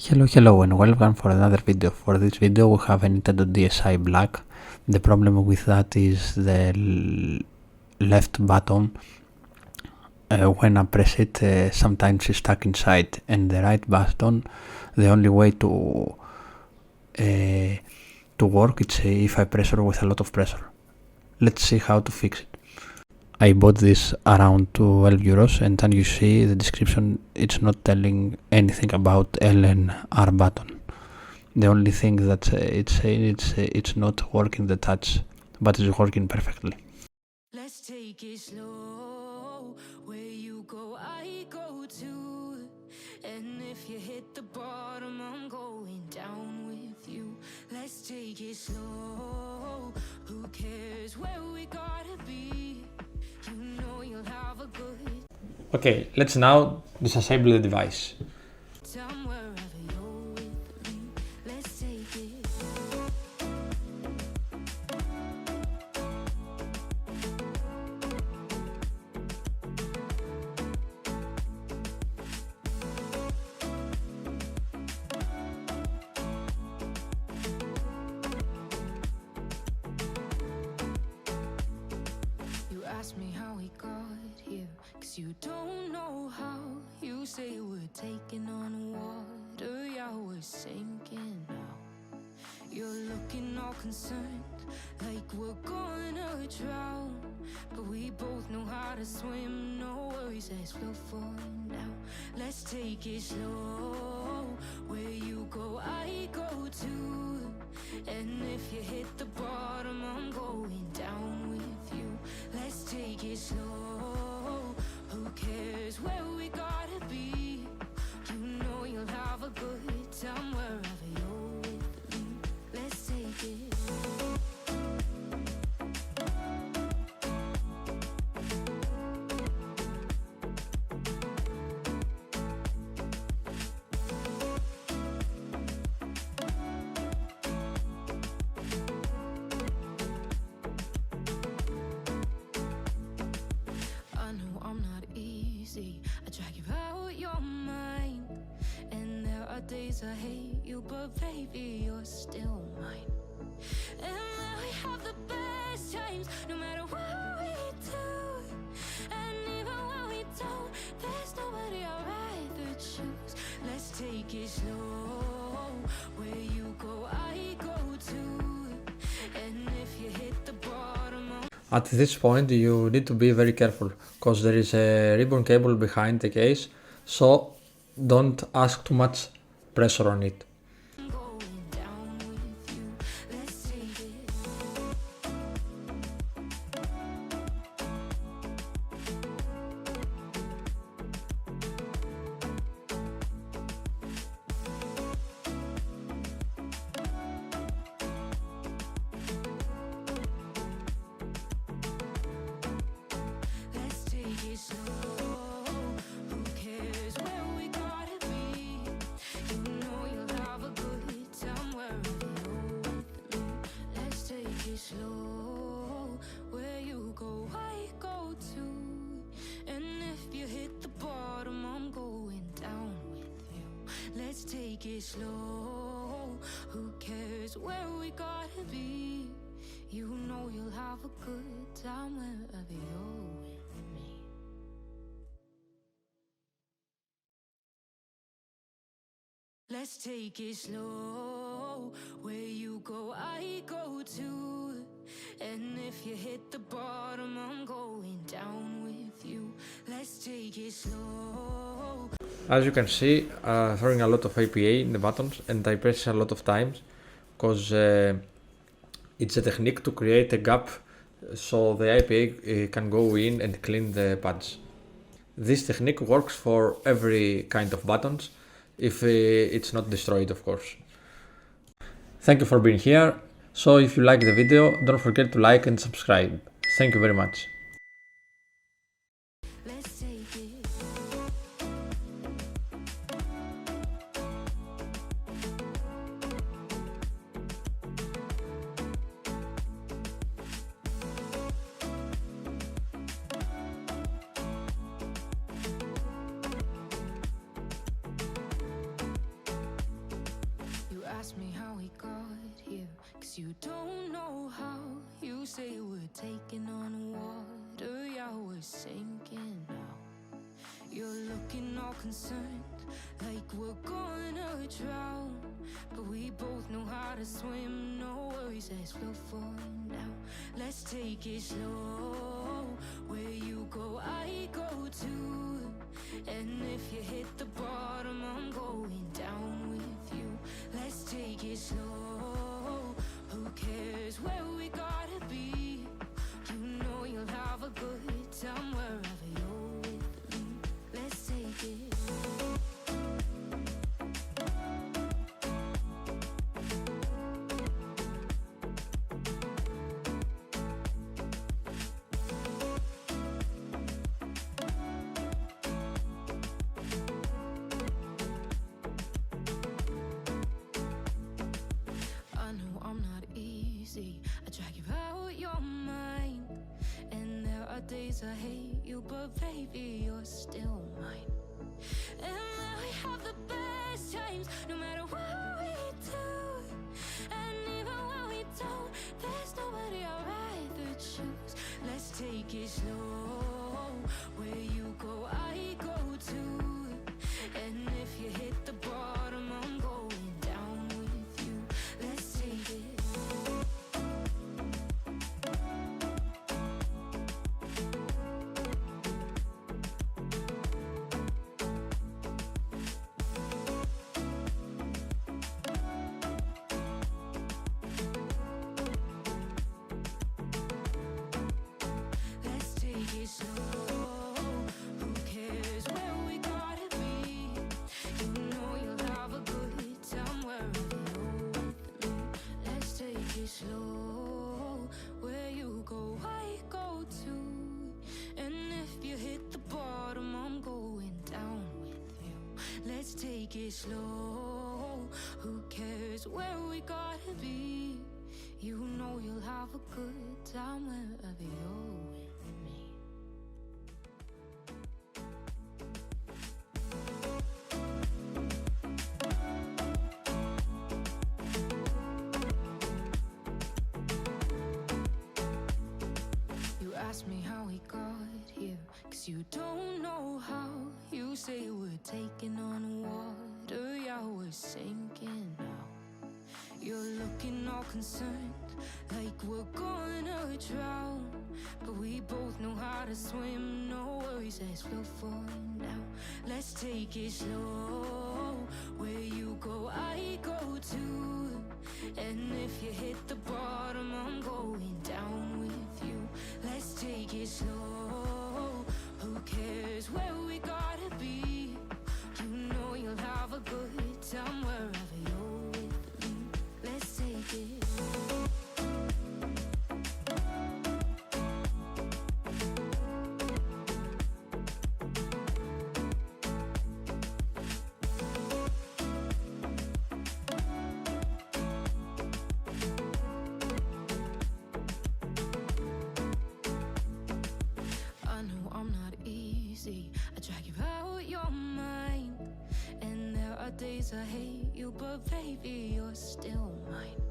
Hello and welcome for another video. For this video we have a Nintendo Dsi Black. The problem with that is the left button. When I press it, sometimes it's stuck inside, and the right button, the only way to work it's if I pressure with a lot of pressure. Let's see how to fix it. I bought this around 12 euros, and as you see the description, it's not telling anything about L and R button. The only thing that it's saying it's not working the touch, but it's working perfectly. Let's take it slow. Where you go, I go too. And if you hit the bottom, I'm going down with you. Let's take it slow. Who cares where we gotta be? You know you'll have a good Okay, let's now disassemble the device. time wherever you're with me. Let's take it. You ask me how we got here, 'cause you don't know how. You say we're taking on water, yeah, we're sinking now. You're looking all concerned, like we're gonna drown. But we both know how to swim, no worries, let's float for now. Let's take it slow. Where you go, I go too. And if you hit the bottom, I'm going down with you. Let's take it slow. Who cares where we gotta be? You know you'll have a good time wherever you're with me. Let's take it. I know I'm not easy. I drag you out your mind. And there are days I hate you, but baby, you're still mine. And we have the best times, no matter what we do. And even when we don't, there's nobody I'd rather choose. Let's take it slow. Where you go, I go too. And if you hit the bottom, At this point you need to be very careful, because there is a ribbon cable behind the case, so don't ask too much pressure on it. I'm going down with you. Let's take it. Let's take it slow. Who cares where we gotta be? You know you'll have a good time wherever you're with me. Let's take it slow. Where you go, I go too. And if you hit the bottom, I'm going down with you. Let's take it slow. Who cares where we gotta be? You know you'll have a good time wherever you're with me. Let's take it slow. Where you go, I go too. And if you hit the bottom, I'm going down with you. Let's take it slow. As you can see, throwing a lot of APA in the buttons, and I press a lot of times, because it's a technique to create a gap so the APA can go in and clean the pads. This technique works for every kind of buttons, if it's not destroyed, of course. Thank you for being here. So if you like the video, don't forget to like and subscribe. Thank you very much. Let's take it. ask me how we got here, 'cause you don't know how. You say we're taking on water, yeah, we're sinking now. You're looking all concerned, like we're gonna drown, but we both know how to swim. No worries, let's float for now. Let's take it slow. Where you go, I go too. And if you hit the bottom, I'm going down with you. Let's take it slow. Who cares where we gotta be? You know you'll have a good time wherever you're with me. Let's take it. I know I'm not easy. I drag you out your mind, and there are days I hate you, but baby, you're still mine. And now we have the best times, no matter what we do. And even when we don't, there's nobody I'd rather choose. Let's take it slow. Where you go, I go too. And if you hit the bottom, I'm going down with you. Let's take it. Let's take it slow. Who cares where we gotta be? You know you'll have a good time wherever you're with me. Let's take it slow. Where you go, I go too. And if you hit the bottom, I'm going down with you. Let's take it slow. Who cares where we gotta be? You know you'll have a good time wherever you're with me. You ask me how we got here, 'cause you don't know how. You say we're taking on water, yeah, we're sinking now. You're looking all concerned, like we're gonna drown, but we both know how to swim. No worries, let's float for now. Let's take it slow. Where you go, I go too. And if you hit the bottom, I'm going down with you. Let's take it slow. Who cares where we gotta be? You know you'll have a good time wherever you're with me. Let's take it. I know I'm not easy. I drag you out your mind, and there are days I hate you, but baby, you're still mine.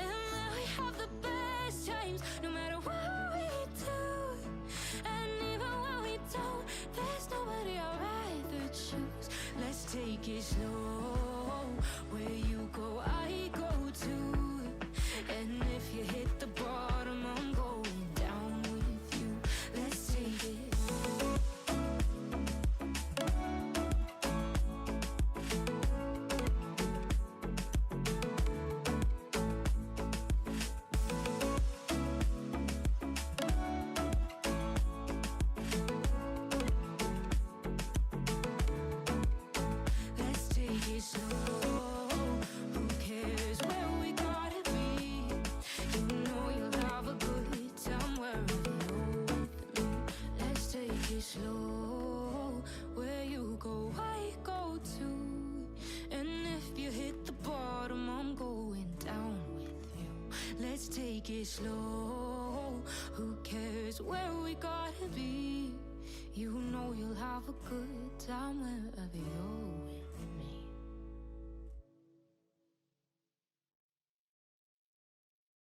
And now we have the best times, no matter what we do. And even when we don't, there's nobody I'd rather choose. Let's take it slow. Where you go, I go too. And if you hit the bottom, I'm going down with you. Let's take it. Let's take it slow. Who cares where we gotta be? You know you'll have a good time wherever you're with me. Let's take it slow. Where you go, I go too. And if you hit the bottom, I'm going down with you. Let's take it slow. Who cares where we gotta be? You know you'll have a good time wherever you're with me.